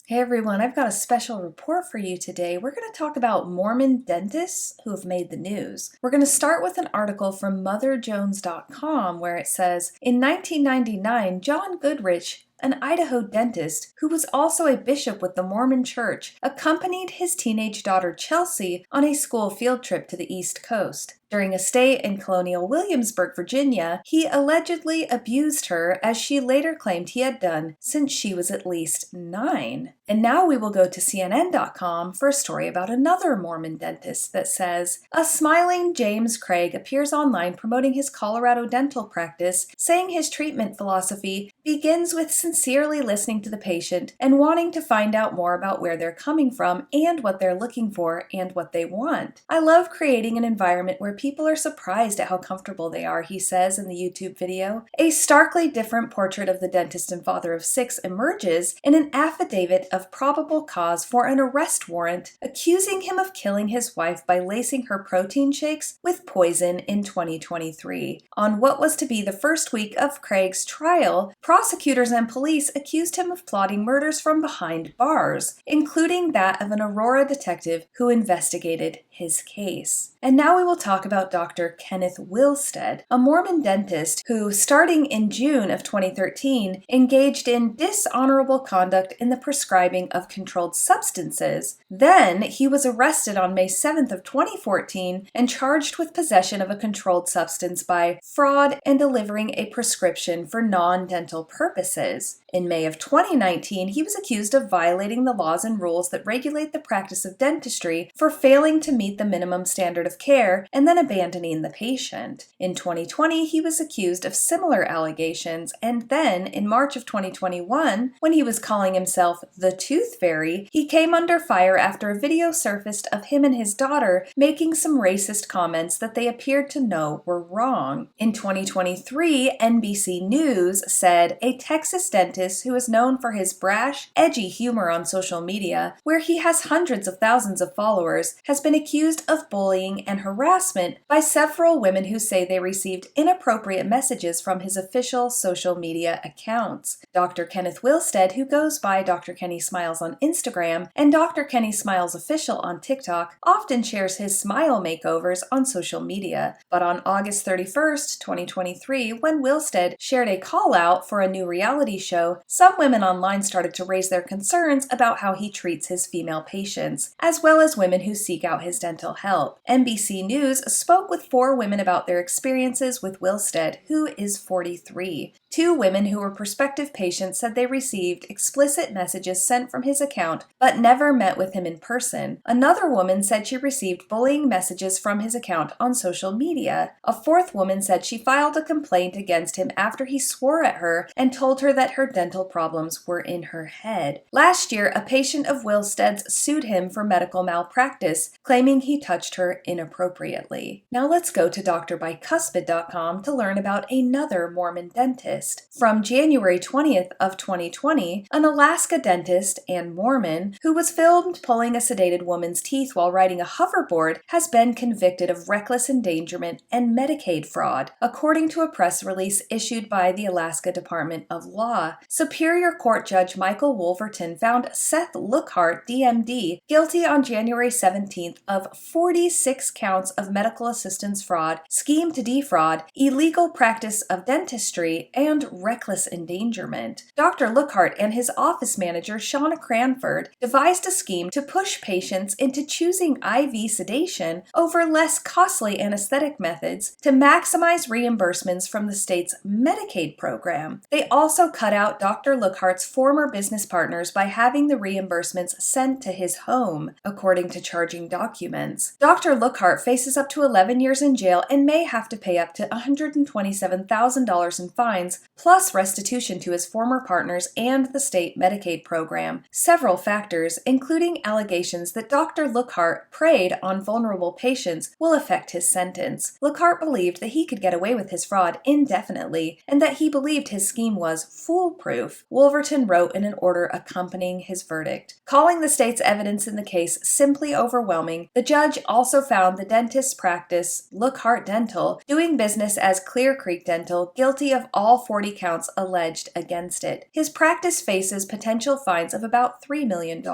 Hey everyone, I've got a special report for you today. We're going to talk about Mormon dentists who have made the news. We're going to start with an article from MotherJones.com where it says, in 1999, John Goodrich, an Idaho dentist who was also a bishop with the Mormon Church, accompanied his teenage daughter Chelsea on a school field trip to the East Coast. During a stay in colonial Williamsburg, Virginia, he allegedly abused her, as she later claimed he had done since she was at least 9. And now we will go to CNN.com for a story about another Mormon dentist that says, a smiling James Craig appears online promoting his Colorado dental practice, saying his treatment philosophy begins with sincerely listening to the patient and wanting to find out more about where they're coming from and what they're looking for and what they want. I love creating an environment where people are surprised at how comfortable they are, he says in the YouTube video. A starkly different portrait of the dentist and father of 6 emerges in an affidavit of probable cause for an arrest warrant, accusing him of killing his wife by lacing her protein shakes with poison in 2023. On what was to be the first week of Craig's trial, prosecutors and police accused him of plotting murders from behind bars, including that of an Aurora detective who investigated his case. And now we will talk about Dr. Kenneth Wilstead, a Mormon dentist who, starting in June of 2013, engaged in dishonorable conduct in the prescribing of controlled substances. Then he was arrested on May 7th of 2014 and charged with possession of a controlled substance by fraud and delivering a prescription for non-dental purposes. In May of 2019, he was accused of violating the laws and rules that regulate the practice of dentistry for failing to meet the minimum standard of care and then abandoning the patient. In 2020, he was accused of similar allegations, and then in March of 2021, when he was calling himself the Tooth Fairy, he came under fire after a video surfaced of him and his daughter making some racist comments that they appeared to know were wrong. In 2023, NBC News said a Texas dentist who is known for his brash, edgy humor on social media, where he has hundreds of thousands of followers, has been accused of bullying and harassment by several women who say they received inappropriate messages from his official social media accounts. Dr. Kenneth Wilstead, who goes by Dr. Kenny Smiles on Instagram and Dr. Kenny Smiles Official on TikTok, often shares his smile makeovers on social media. But on August 31st, 2023, when Wilstead shared a call out for a new reality show, some women online started to raise their concerns about how he treats his female patients, as well as women who seek out his dental help. NBC News spoke with 4 women about their experiences with Wilstead, who is 43. 2 women who were prospective patients said they received explicit messages sent from his account, but never met with him in person. Another woman said she received bullying messages from his account on social media. A 4th woman said she filed a complaint against him after he swore at her and told her that her dental problems were in her head. Last year, a patient of Wilstead's sued him for medical malpractice, claiming he touched her inappropriately. Now let's go to drbycuspid.com to learn about another Mormon dentist. From January 20th of 2020, an Alaska dentist and Mormon who was filmed pulling a sedated woman's teeth while riding a hoverboard has been convicted of reckless endangerment and Medicaid fraud, according to a press release issued by the Alaska Department of Law. Superior Court Judge Michael Wolverton found Seth Lookhart, DMD, guilty on January 17th of 46 counts of medical assistance fraud, scheme to defraud, illegal practice of dentistry, and reckless endangerment. Dr. Lookhart and his office manager, Shauna Cranford, devised a scheme to push patients into choosing IV sedation over less costly anesthetic methods to maximize reimbursements from the state's Medicaid program. They also cut out Dr. Lookhart's former business partners by having the reimbursements sent to his home, according to charging documents. Dr. Lookhart faces up to 11 years in jail and may have to pay up to $127,000 in fines, plus restitution to his former partners and the state Medicaid program. Several factors, including allegations that Dr. Lookhart preyed on vulnerable patients, will affect his sentence. Lookhart believed that he could get away with his fraud indefinitely, and that he believed his scheme was foolproof, Wolverton wrote in an order accompanying his verdict. Calling the state's evidence in the case simply overwhelming, the judge also found the dentist's practice practice, Lookhart Dental, doing business as Clear Creek Dental, guilty of all 40 counts alleged against it. His practice faces potential fines of about $3 million.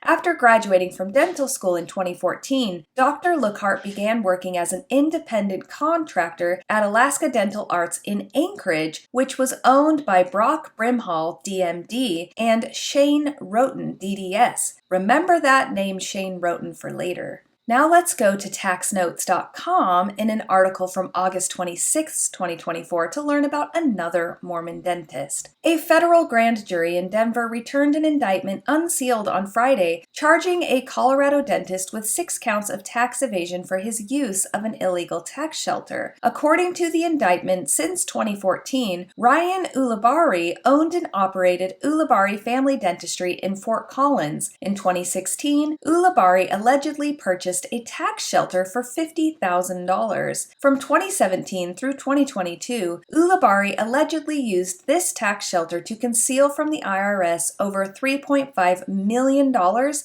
After graduating from dental school in 2014, Dr. Lookhart began working as an independent contractor at Alaska Dental Arts in Anchorage, which was owned by Brock Brimhall, DMD, and Shane Roten, DDS. Remember that name, Shane Roten, for later. Now let's go to taxnotes.com in an article from August 26, 2024 to learn about another Mormon dentist. A federal grand jury in Denver returned an indictment unsealed on Friday, charging a Colorado dentist with 6 counts of tax evasion for his use of an illegal tax shelter. According to the indictment, since 2014, Ryan Ulibarri owned and operated Ulibarri Family Dentistry in Fort Collins. In 2016, Ulibarri allegedly purchased a tax shelter for $50,000. From 2017 through 2022, Ulibarri allegedly used this tax shelter to conceal from the IRS over $3.5 million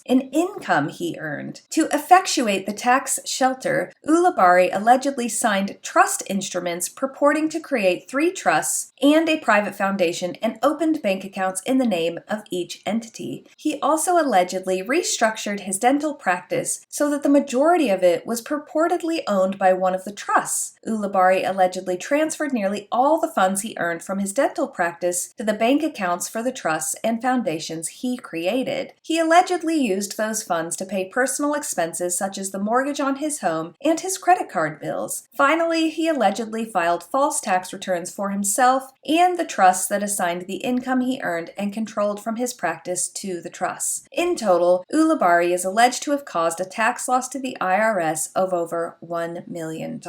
in income he earned. To effectuate the tax shelter, Ulibarri allegedly signed trust instruments purporting to create 3 trusts and a private foundation and opened bank accounts in the name of each entity. He also allegedly restructured his dental practice so that the majority of it was purportedly owned by one of the trusts. Ulibarri allegedly transferred nearly all the funds he earned from his dental practice to the bank accounts for the trusts and foundations he created. He allegedly used those funds to pay personal expenses such as the mortgage on his home and his credit card bills. Finally, he allegedly filed false tax returns for himself and the trusts that assigned the income he earned and controlled from his practice to the trusts. In total, Ulibarri is alleged to have caused a tax loss to the IRS of over $1 million.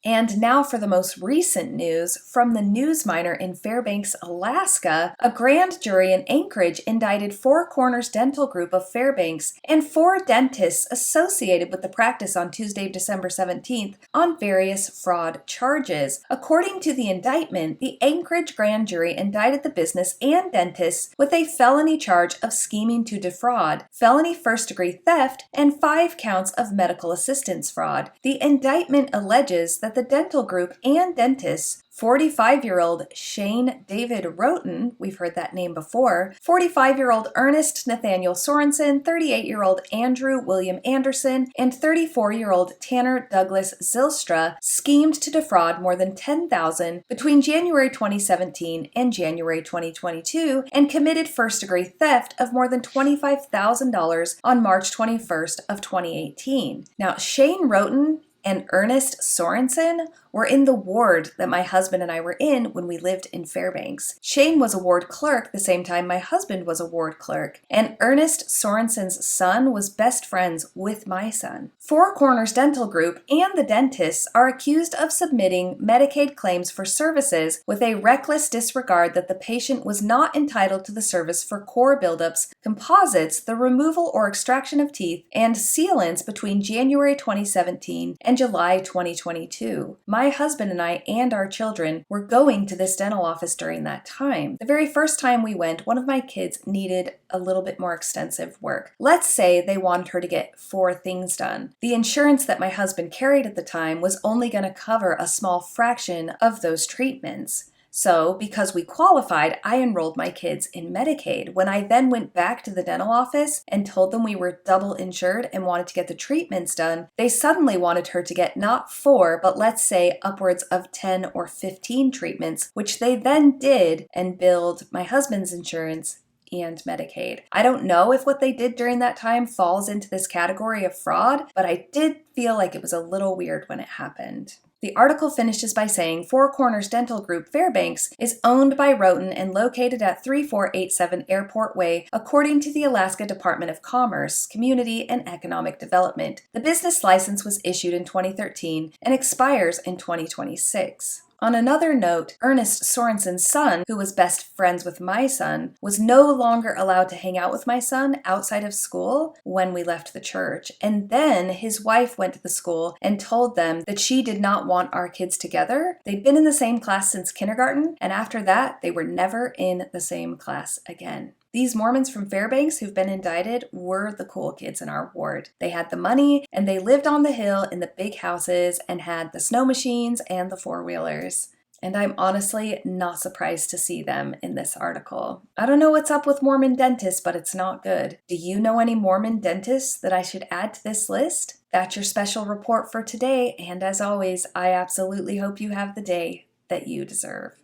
And now for the most recent news. From the News Miner in Fairbanks, Alaska, a grand jury in Anchorage indicted Four Corners Dental Group of Fairbanks and 4 dentists associated with the practice on Tuesday, December 17th on various fraud charges. According to the indictment, the Anchorage grand jury indicted the business and dentists with a felony charge of scheming to defraud, felony first-degree theft, and 5 counts of medical assistance fraud. The indictment alleges that the dental group and dentists, 45-year-old Shane David Roten, we've heard that name before, 45-year-old Ernest Nathaniel Sorensen, 38-year-old Andrew William Anderson, and 34-year-old Tanner Douglas Zylstra schemed to defraud more than $10,000 between January 2017 and January 2022 and committed first-degree theft of more than $25,000 on March 21st of 2018. Now, Shane Roten and Ernest Sorensen were in the ward that my husband and I were in when we lived in Fairbanks. Shane was a ward clerk the same time my husband was a ward clerk, and Ernest Sorensen's son was best friends with my son. Four Corners Dental Group and the dentists are accused of submitting Medicaid claims for services with a reckless disregard that the patient was not entitled to the service for core buildups, composites, the removal or extraction of teeth, and sealants between January 2017 and July 2022. My husband and I and our children were going to this dental office during that time. The very first time we went, one of my kids needed a little bit more extensive work. Let's say they wanted her to get 4 things done. The insurance that my husband carried at the time was only going to cover a small fraction of those treatments. So, because we qualified, I enrolled my kids in Medicaid. When I then went back to the dental office and told them we were double insured and wanted to get the treatments done, they suddenly wanted her to get not 4, but let's say upwards of 10 or 15 treatments, which they then did and billed my husband's insurance and Medicaid. I don't know if what they did during that time falls into this category of fraud, but I did feel like it was a little weird when it happened. The article finishes by saying Four Corners Dental Group Fairbanks is owned by Roten and located at 3487 Airport Way, according to the Alaska Department of Commerce, Community and Economic Development. The business license was issued in 2013 and expires in 2026. On another note, Ernest Sorensen's son, who was best friends with my son, was no longer allowed to hang out with my son outside of school when we left the church. And then his wife went to the school and told them that she did not want our kids together. They'd been in the same class since kindergarten, and after that, they were never in the same class again. These Mormons from Fairbanks who've been indicted were the cool kids in our ward. They had the money and they lived on the hill in the big houses and had the snow machines and the four-wheelers. And I'm honestly not surprised to see them in this article. I don't know what's up with Mormon dentists, but it's not good. Do you know any Mormon dentists that I should add to this list? That's your special report for today, and as always, I absolutely hope you have the day that you deserve.